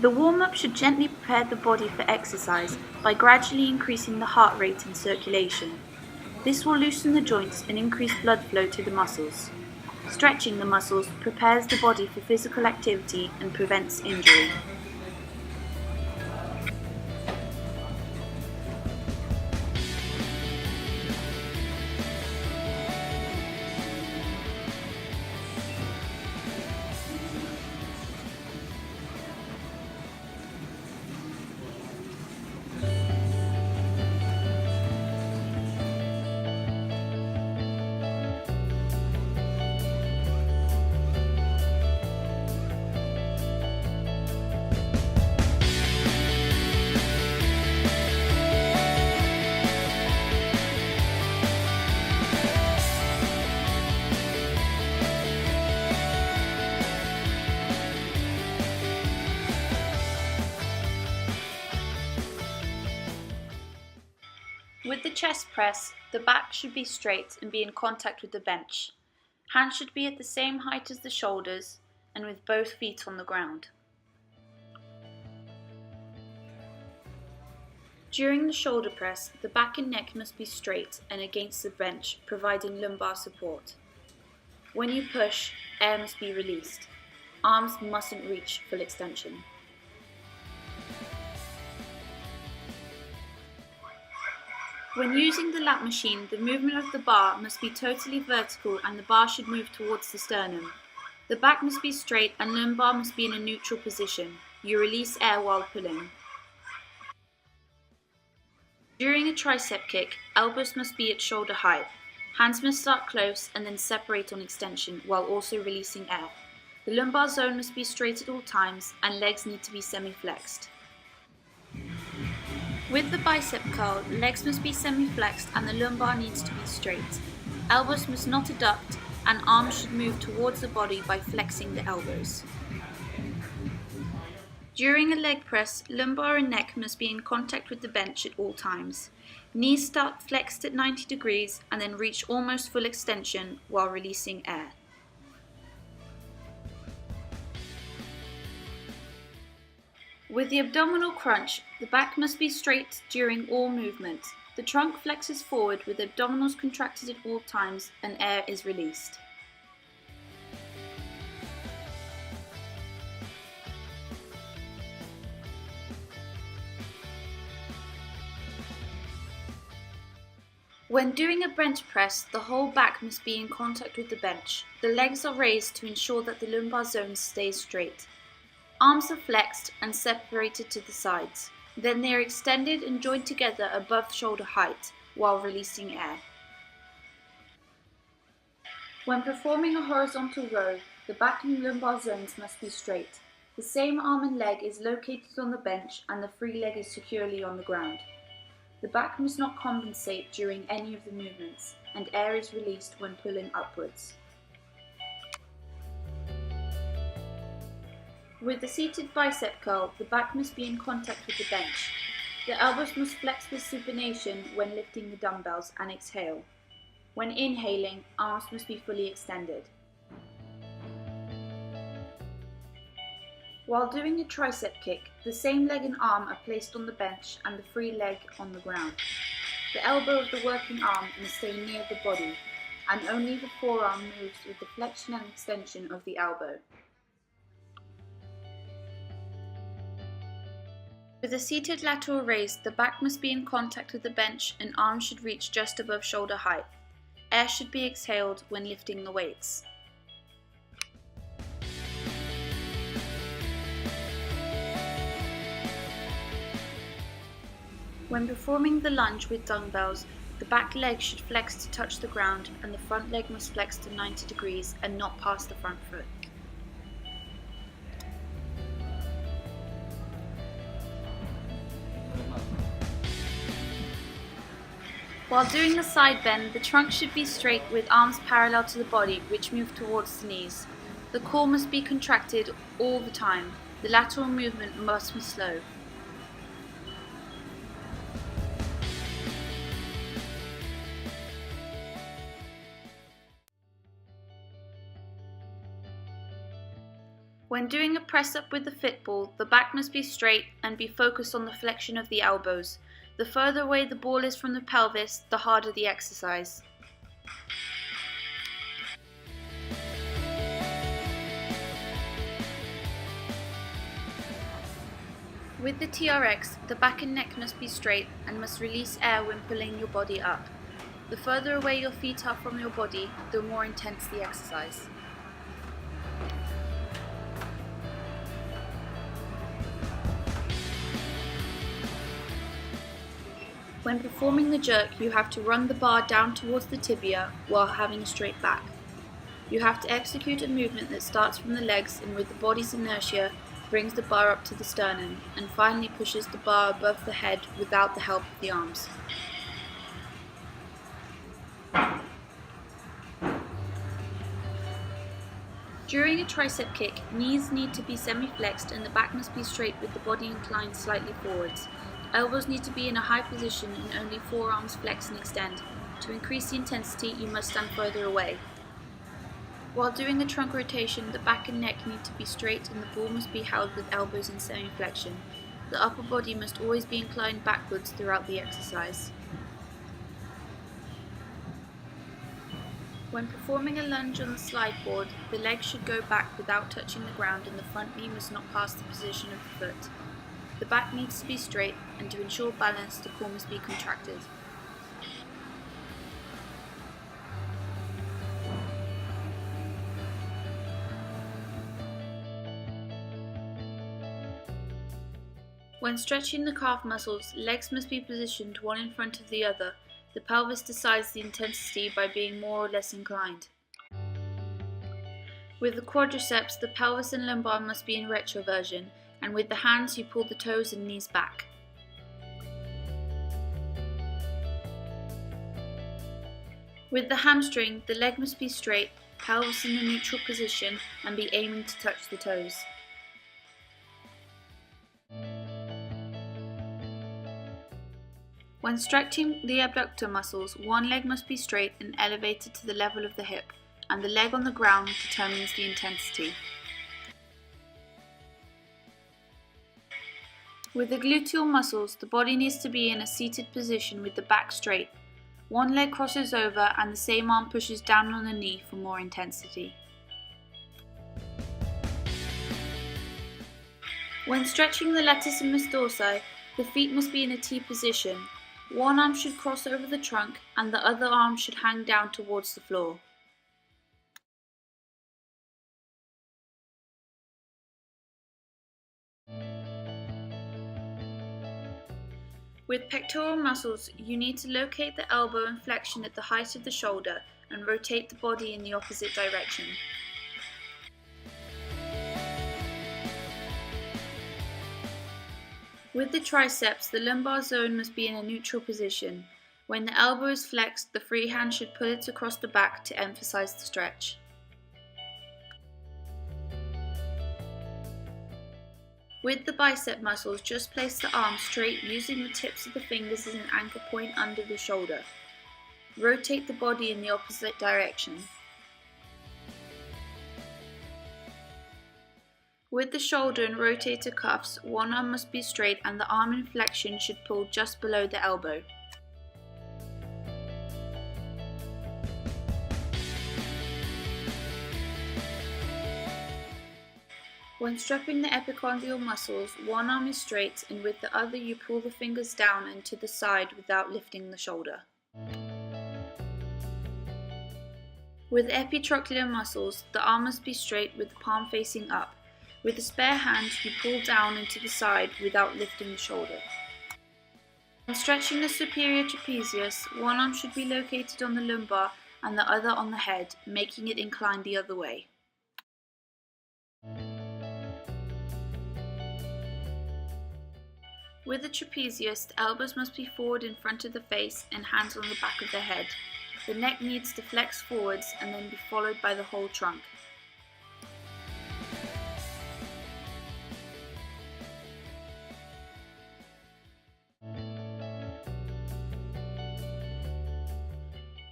The warm-up should gently prepare the body for exercise by gradually increasing the heart rate and circulation. This will loosen the joints and increase blood flow to the muscles. Stretching the muscles prepares the body for physical activity and prevents injury. With the chest press, the back should be straight and be in contact with the bench. Hands should be at the same height as the shoulders and with both feet on the ground. During the shoulder press, the back and neck must be straight and against the bench, providing lumbar support. When you push, air must be released. Arms mustn't reach full extension. When using the lat machine, the movement of the bar must be totally vertical and the bar should move towards the sternum. The back must be straight and lumbar must be in a neutral position. You release air while pulling. During a tricep kick, elbows must be at shoulder height. Hands must start close and then separate on extension while also releasing air. The lumbar zone must be straight at all times and legs need to be semi-flexed. With the bicep curl, legs must be semi-flexed and the lumbar needs to be straight. Elbows must not adduct and arms should move towards the body by flexing the elbows. During a leg press, lumbar and neck must be in contact with the bench at all times. Knees start flexed at 90 degrees and then reach almost full extension while releasing air. With the abdominal crunch, the back must be straight during all movement. The trunk flexes forward with abdominals contracted at all times and air is released. When doing a bench press, the whole back must be in contact with the bench. The legs are raised to ensure that the lumbar zone stays straight. Arms are flexed and separated to the sides. Then they are extended and joined together above shoulder height while releasing air. When performing a horizontal row, the back and lumbar zones must be straight. The same arm and leg is located on the bench and the free leg is securely on the ground. The back must not compensate during any of the movements, and air is released when pulling upwards. With the seated bicep curl, the back must be in contact with the bench. The elbows must flex with supination when lifting the dumbbells and exhale. When inhaling, arms must be fully extended. While doing a tricep kick, the same leg and arm are placed on the bench and the free leg on the ground. The elbow of the working arm must stay near the body, and only the forearm moves with the flexion and extension of the elbow. With a seated lateral raise, the back must be in contact with the bench and arms should reach just above shoulder height. Air should be exhaled when lifting the weights. When performing the lunge with dumbbells, the back leg should flex to touch the ground and the front leg must flex to 90 degrees and not past the front foot. While doing the side bend, the trunk should be straight with arms parallel to the body, which move towards the knees. The core must be contracted all the time. The lateral movement must be slow. When doing a press up with the fit ball, the back must be straight and be focused on the flexion of the elbows. The further away the ball is from the pelvis, the harder the exercise. With the TRX, the back and neck must be straight and must release air when pulling your body up. The further away your feet are from your body, the more intense the exercise. When performing the jerk, you have to run the bar down towards the tibia while having a straight back. You have to execute a movement that starts from the legs and with the body's inertia brings the bar up to the sternum and finally pushes the bar above the head without the help of the arms. During a tricep kick, knees need to be semi-flexed and the back must be straight with the body inclined slightly forwards. Elbows need to be in a high position and only forearms flex and extend. To increase the intensity, you must stand further away. While doing a trunk rotation, the back and neck need to be straight and the ball must be held with elbows in semi-flexion. The upper body must always be inclined backwards throughout the exercise. When performing a lunge on the slide board, the legs should go back without touching the ground and the front knee must not pass the position of the foot. The back needs to be straight and to ensure balance, the core must be contracted. When stretching the calf muscles, legs must be positioned one in front of the other. The pelvis decides the intensity by being more or less inclined. With the quadriceps, the pelvis and lumbar must be in retroversion, and with the hands you pull the toes and knees back. With the hamstring, the leg must be straight, pelvis in a neutral position, and be aiming to touch the toes. When stretching the abductor muscles, one leg must be straight and elevated to the level of the hip, and the leg on the ground determines the intensity. With the gluteal muscles, the body needs to be in a seated position with the back straight. One leg crosses over and the same arm pushes down on the knee for more intensity. When stretching the latissimus dorsi, the feet must be in a T position. One arm should cross over the trunk and the other arm should hang down towards the floor. With pectoral muscles, you need to locate the elbow and flexion at the height of the shoulder and rotate the body in the opposite direction. With the triceps, the lumbar zone must be in a neutral position. When the elbow is flexed, the free hand should pull it across the back to emphasize the stretch. With the bicep muscles, just place the arm straight using the tips of the fingers as an anchor point under the shoulder. Rotate the body in the opposite direction. With the shoulder and rotator cuffs, one arm must be straight and the arm in flexion should pull just below the elbow. When strapping the epicondyal muscles, one arm is straight and with the other you pull the fingers down and to the side without lifting the shoulder. With epitrochlear muscles, the arm must be straight with the palm facing up. With the spare hand, you pull down and to the side without lifting the shoulder. When stretching the superior trapezius, one arm should be located on the lumbar and the other on the head, making it inclined the other way. With the trapezius, the elbows must be forward in front of the face and hands on the back of the head. The neck needs to flex forwards and then be followed by the whole trunk.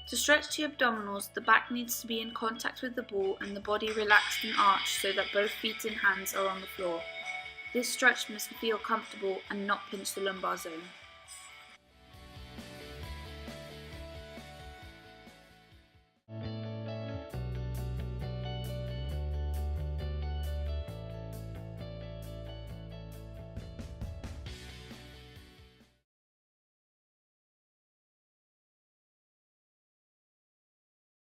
To stretch the abdominals, the back needs to be in contact with the ball and the body relaxed and arched so that both feet and hands are on the floor. This stretch must feel comfortable and not pinch the lumbar zone.